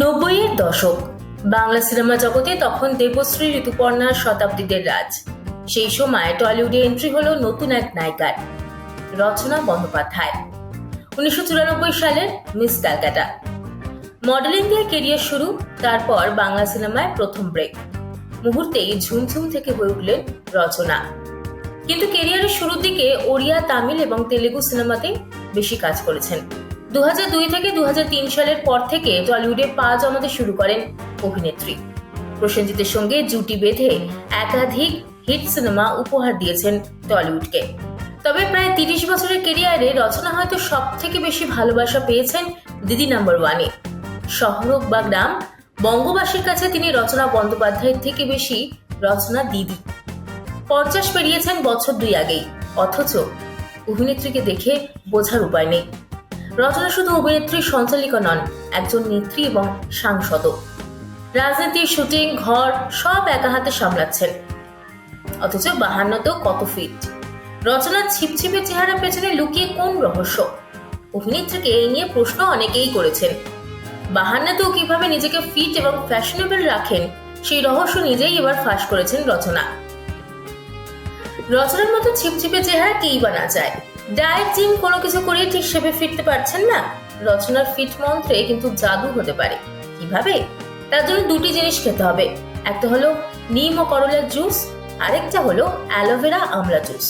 নব্বইয়ের দশক বাংলা সিনেমা জগতে তখন দেবশ্রী ঋতুপর্ণার শতাব্দীদের রাজ। সেই সময় টলিউডে এন্ট্রি হলো নতুন এক নায়িকার, রচনা বন্দ্যোপাধ্যায়। 1994 সালের মিস ক্যালকাটা। মডেলিং দিয়ে কেরিয়ার শুরু, তারপর বাংলা সিনেমায় প্রথম ব্রেক। মুহূর্তেই ঝুমঝুম থেকে হয়ে উঠলেন রচনা। কিন্তু কেরিয়ারের শুরুর দিকে ওড়িয়া, তামিল এবং তেলেগু সিনেমাতে বেশি কাজ করেছেন। 2002 থেকে 2003 সালের পর থেকে টলিউডে পা জমাতে শুরু করেন অভিনেত্রী। প্রসেনজিতের সঙ্গে জুটি বেঁধে একাধিক হিট সিনেমা উপহার দিয়েছেন টলিউডকে। তবে প্রায় 30 বছরের কেরিয়ারে রচনা হয়তো সব থেকে বেশি ভালোবাসা পেয়েছেন দিদি নাম্বার ওয়ানে। শহর হোক বা গ্রাম, বঙ্গবাসীর কাছে তিনি রচনা বন্দ্যোপাধ্যায়ের থেকে বেশি রচনা দিদি। 50 পেরিয়েছেন বছর 2 আগেই, অথচ অভিনেত্রীকে দেখে বোঝার উপায় নেই। রচনা শুধু অভিনেত্রী সঞ্চালিকা নন, একজন নেত্রী এবং সাংসদও। রাজনীতি, শুটিং, ঘর সব একা হাতে সামলাচ্ছেন। অথচ 52 কত ফিট। রচনার ছিপছিপে চেহারা পেছনে লুকিয়ে কোন রহস্য? অভিনেত্রীকে এই নিয়ে প্রশ্ন অনেকেই করেছেন। 52 কিভাবে নিজেকে ফিট এবং ফ্যাশনেবল রাখেন, সেই রহস্য নিজেই এবার ফাঁস করেছেন রচনা। রচনার মতো ছিপছিপে চেহারা কেই বা না চায়। ডায়েট, জিম কোনো কিছু করে ঠিক সেভাবে ফিরতে পারছেন না। রচনার ফিট মন্ত্রে কিন্তু জাদু হতে পারে। কিভাবে? তার জন্য 2টি জিনিস খেতে হবে। একটা হলো নিম ও করলার জুস, আরেকটা হলো অ্যালোভেরা আমলা জুস।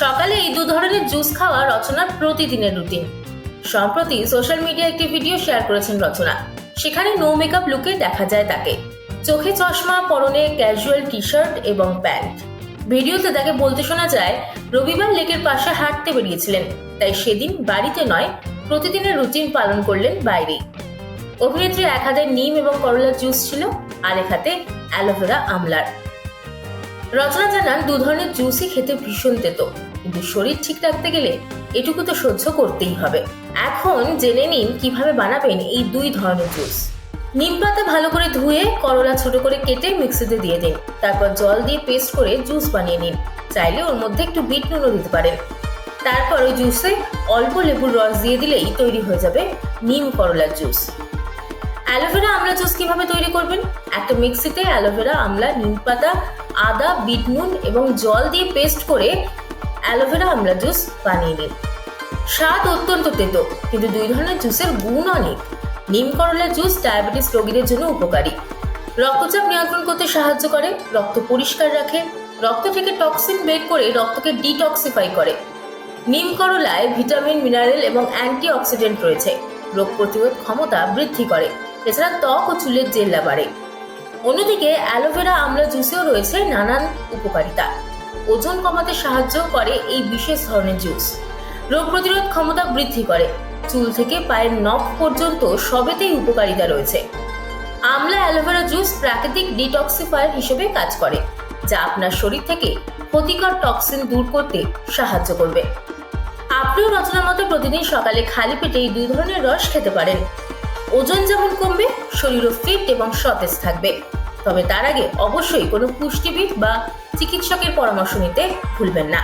সকালে এই 2 ধরনের জুস খাওয়া রচনার প্রতিদিনের রুটিন। সম্প্রতি সোশ্যাল মিডিয়ায় একটি ভিডিও শেয়ার করেছেন রচনা। সেখানে নো মেকআপ লুকে দেখা যায় তাকে। চোখে চশমা, পরনে ক্যাজুয়াল টি শার্ট এবং প্যান্ট। ভিডিওতে তাকে বলতে শোনা যায় রবিবার লেকের পাশে হাঁটতে বেরিয়েছিলেন, তাই সেদিন বাড়িতে নয়, প্রতিদিনের রুটিন পালন করলেন বাইরে। অভিনেত্রী এক হাতে নিম এবং করলার জুস ছিল, আর এক হাতে অ্যালোভেরা আমলার। রচনা জানান 2 ধরনের জুসই খেতে ভীষণ তেতো, কিন্তু শরীর ঠিক রাখতে গেলে এটুকু তো সহ্য করতেই হবে। এখন জেনে নিন কিভাবে বানাবেন এই 2 ধরনের জুস। নিম পাতা ভালো করে ধুয়ে করলা ছোট করে কেটে মিক্সিতে দিয়ে দিন। তারপর জল দিয়ে পেস্ট করে জুস বানিয়ে নিন। চাইলে ওর মধ্যে একটু বিট নুনও দিতে পারেন। তারপর ওই জুসে অল্প লেবুর রস দিয়ে দিলেই তৈরি হয়ে যাবে নিম করলার জুস। অ্যালোভেরা আমলা জুস কিভাবে তৈরি করবেন? একটা মিক্সিতে অ্যালোভেরা, আমলা, নিম পাতা, আদা, বিট নুন এবং জল দিয়ে পেস্ট করে অ্যালোভেরা আমলা জুস বানিয়ে নিন। স্বাদ অত্যন্ত তেতো, কিন্তু 2 ধরনের জুসের গুণ অনেক। নিম করলার জুস ডায়াবেটিস রোগীদের জন্য উপকারী। রক্তচাপ নিয়ন্ত্রণ করতে সাহায্য করে, রক্ত পরিষ্কার রাখে, রক্ত থেকে টক্সিন বের করে রক্তকে ডিটক্সিফাই করে। নিম করলায় ভিটামিন, মিনারেল এবং অ্যান্টিঅক্সিডেন্ট রয়েছে, রোগ প্রতিরোধ ক্ষমতা বৃদ্ধি করে। এছাড়া ত্বক ও চুলের জেল্লা বাড়ে। অন্যদিকে অ্যালোভেরা আমলা জুসেও রয়েছে নানান উপকারিতা। ওজন কমাতে সাহায্য করে এই বিশেষ ধরনের জুস। রোগ প্রতিরোধ ক্ষমতা বৃদ্ধি করে। চুল থেকে পায়ের নখ পর্যন্ত সবেতেই উপকারিতা রয়েছে। আমলা অ্যালোভেরা জুস প্রাকৃতিক ডিটক্সিফায়ার হিসেবে কাজ করে, যা আপনার শরীর থেকে ক্ষতিকর টক্সিন দূর করতে সাহায্য করবে। আপনিও রচনার মতো প্রতিদিন সকালে খালি পেটে এই 2 ধরনের রস খেতে পারেন। ওজন যেমন কমবে, শরীরও ফিট এবং সতেজ থাকবে। তবে তার আগে অবশ্যই কোনো পুষ্টিবিদ বা চিকিৎসকের পরামর্শ নিতে ভুলবেন না।